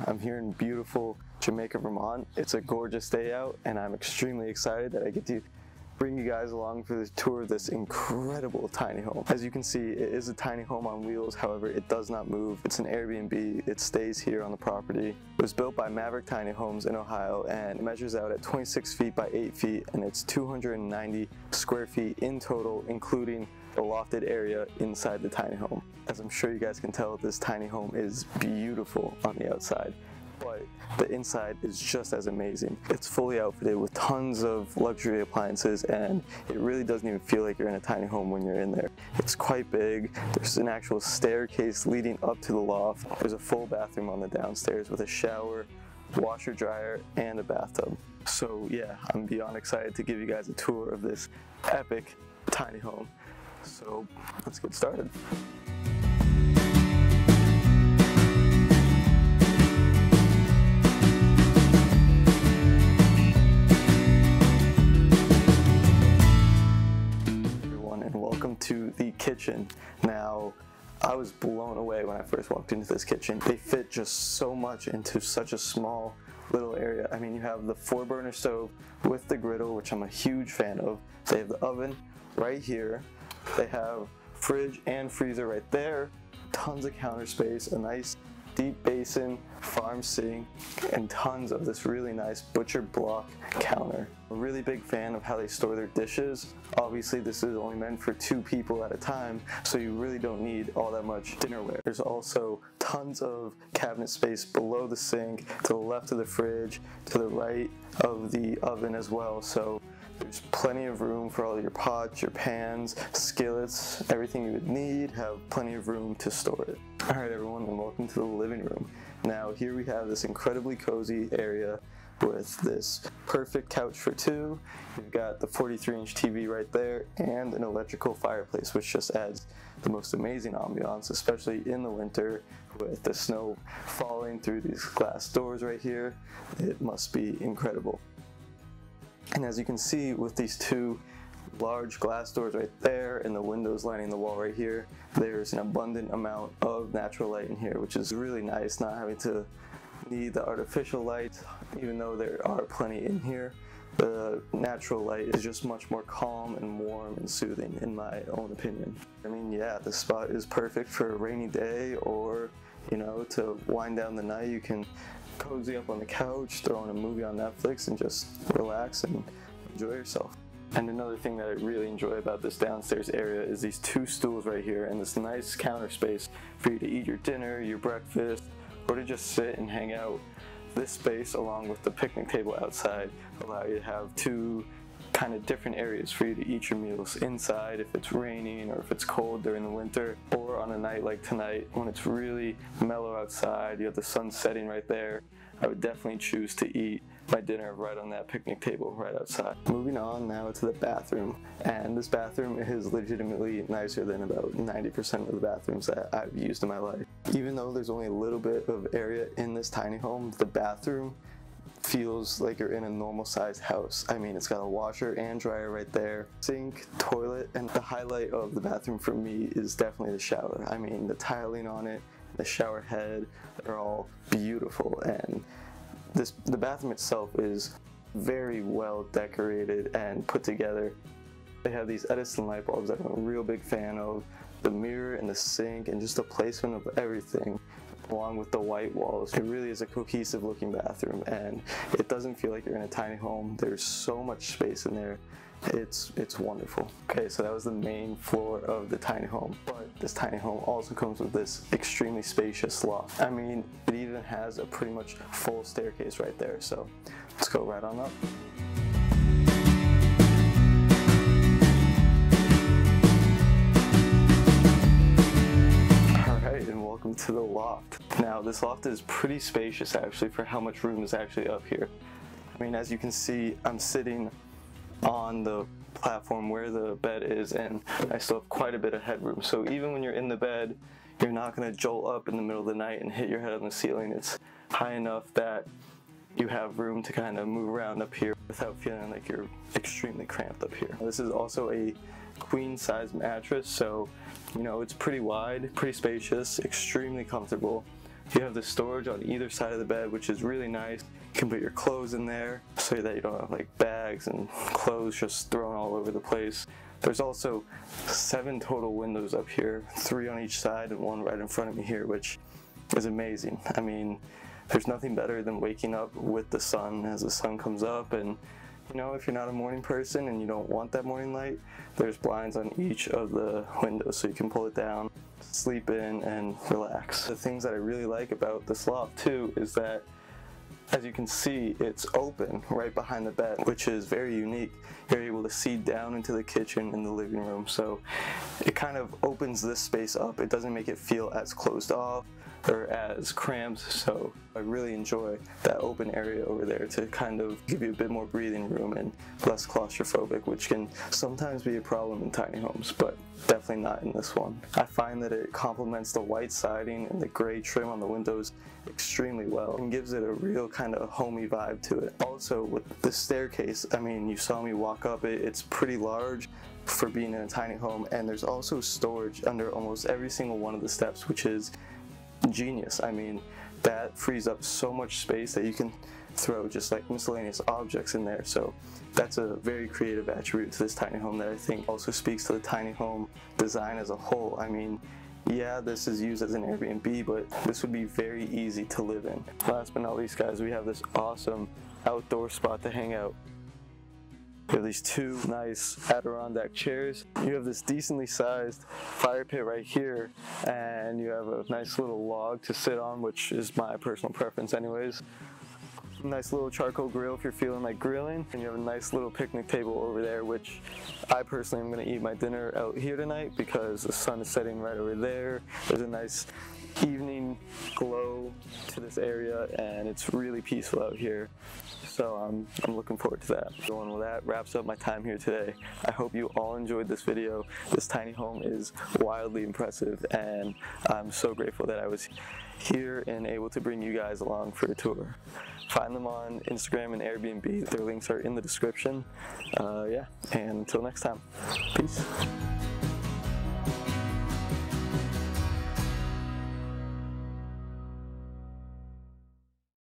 I'm here in beautiful Jamaica, Vermont. It's a gorgeous day out, and I'm extremely excited that I get to bring you guys along for this tour of this incredible tiny home. As you can see, it is a tiny home on wheels, however, it does not move. It's an Airbnb, it stays here on the property. It was built by Maverick Tiny Homes in Ohio, and it measures out at 26 feet by 8 feet, and it's 290 square feet in total, including the lofted area inside the tiny home. As I'm sure you guys can tell, this tiny home is beautiful on the outside, but the inside is just as amazing. It's fully outfitted with tons of luxury appliances, and it really doesn't even feel like you're in a tiny home when you're in there. It's quite big. There's an actual staircase leading up to the loft. There's a full bathroom on the downstairs with a shower, washer dryer, and a bathtub. So yeah, I'm beyond excited to give you guys a tour of this epic tiny home. So let's get started. Welcome to the kitchen. Now, I was blown away when I first walked into this kitchen. They fit just so much into such a small little area. I mean, you have the 4-burner stove with the griddle, which I'm a huge fan of. They have the oven right here. They have fridge and freezer right there. Tons of counter space, a nice deep basin, farm sink, and tons of this really nice butcher block counter. I'm a really big fan of how they store their dishes. Obviously, this is only meant for 2 people at a time, so you really don't need all that much dinnerware. There's also tons of cabinet space below the sink, to the left of the fridge, to the right of the oven as well. So there's plenty of room for all your pots, your pans, skillets, everything you would need. Have plenty of room to store it. Alright everyone, and welcome to the living room. Now here we have this incredibly cozy area with this perfect couch for 2. You've got the 43-inch TV right there and an electrical fireplace, which just adds the most amazing ambiance, especially in the winter with the snow falling through these glass doors right here. It must be incredible. And as you can see, with these 2 large glass doors right there and the windows lining the wall right here, there's an abundant amount of natural light in here, which is really nice, not having to need the artificial light. Even though there are plenty in here, the natural light is just much more calm and warm and soothing, in my own opinion. I mean, yeah, this spot is perfect for a rainy day, or, you know, to wind down the night. You can cozy up on the couch, throw on a movie on Netflix, and just relax and enjoy yourself. And another thing that I really enjoy about this downstairs area is these 2 stools right here and this nice counter space for you to eat your dinner, your breakfast, or to just sit and hang out. This space, along with the picnic table outside, allow you to have 2 kind of different areas for you to eat your meals inside if it's raining or if it's cold during the winter, or on a night like tonight when it's really mellow outside, you have the sun setting right there. I would definitely choose to eat my dinner right on that picnic table right outside. Moving on now to the bathroom, and this bathroom is legitimately nicer than about 90% of the bathrooms that I've used in my life. Even though there's only a little bit of area in this tiny home, the bathroom feels like you're in a normal sized house. I mean, it's got a washer and dryer right there, sink, toilet, and the highlight of the bathroom for me is definitely the shower. I mean, the tiling on it, the shower head, they're all beautiful, and the bathroom itself is very well decorated and put together. They have these Edison light bulbs that I'm a real big fan of, the mirror and the sink, and just the placement of everything, along with the white walls. It really is a cohesive looking bathroom, and it doesn't feel like you're in a tiny home. There's so much space in there. It's wonderful. Okay, so that was the main floor of the tiny home, but this tiny home also comes with this extremely spacious loft. I mean, it even has a pretty much full staircase right there, so let's go right on up. And welcome to the loft. Now, this loft is pretty spacious actually for how much room is actually up here. I mean, as you can see, I'm sitting on the platform where the bed is, and I still have quite a bit of headroom. So even when you're in the bed, you're not going to jolt up in the middle of the night and hit your head on the ceiling. It's high enough that you have room to kind of move around up here without feeling like you're extremely cramped up here. This is also a queen size mattress, so you know, it's pretty wide, pretty spacious, extremely comfortable. You have the storage on either side of the bed, which is really nice. You can put your clothes in there so that you don't have like bags and clothes just thrown all over the place. There's also 7 total windows up here, 3 on each side and 1 right in front of me here, which is amazing. I mean, there's nothing better than waking up with the sun as the sun comes up. And you know, if you're not a morning person and you don't want that morning light, there's blinds on each of the windows so you can pull it down, sleep in, and relax. The things that I really like about this loft too is that, as you can see, it's open right behind the bed, which is very unique. You're able to see down into the kitchen and the living room, so it kind of opens this space up. It doesn't make it feel as closed off or as cramped, so I really enjoy that open area over there to kind of give you a bit more breathing room and less claustrophobic, which can sometimes be a problem in tiny homes, but definitely not in this one. I find that it complements the white siding and the gray trim on the windows extremely well and gives it a real kind of homey vibe to it. Also, with the staircase, I mean, you saw me walk up it, it's pretty large for being in a tiny home, and there's also storage under almost every single one of the steps, which is genius. I mean, that frees up so much space that you can throw just like miscellaneous objects in there. So that's a very creative attribute to this tiny home that I think also speaks to the tiny home design as a whole. I mean, yeah, this is used as an Airbnb, but this would be very easy to live in. Last but not least, guys, we have this awesome outdoor spot to hang out. You have these 2 nice Adirondack chairs. You have this decently sized fire pit right here, and you have a nice little log to sit on, which is my personal preference anyways. Nice little charcoal grill if you're feeling like grilling, and you have a nice little picnic table over there, which I personally am going to eat my dinner out here tonight because the sun is setting right over there. There's a nice evening glow to this area, and it's really peaceful out here. So I'm looking forward to that. So with that wraps up my time here today. I hope you all enjoyed this video. This tiny home is wildly impressive, and I'm so grateful that I was here and able to bring you guys along for a tour. Find them on Instagram and Airbnb. Their links are in the description. Yeah, and until next time, peace.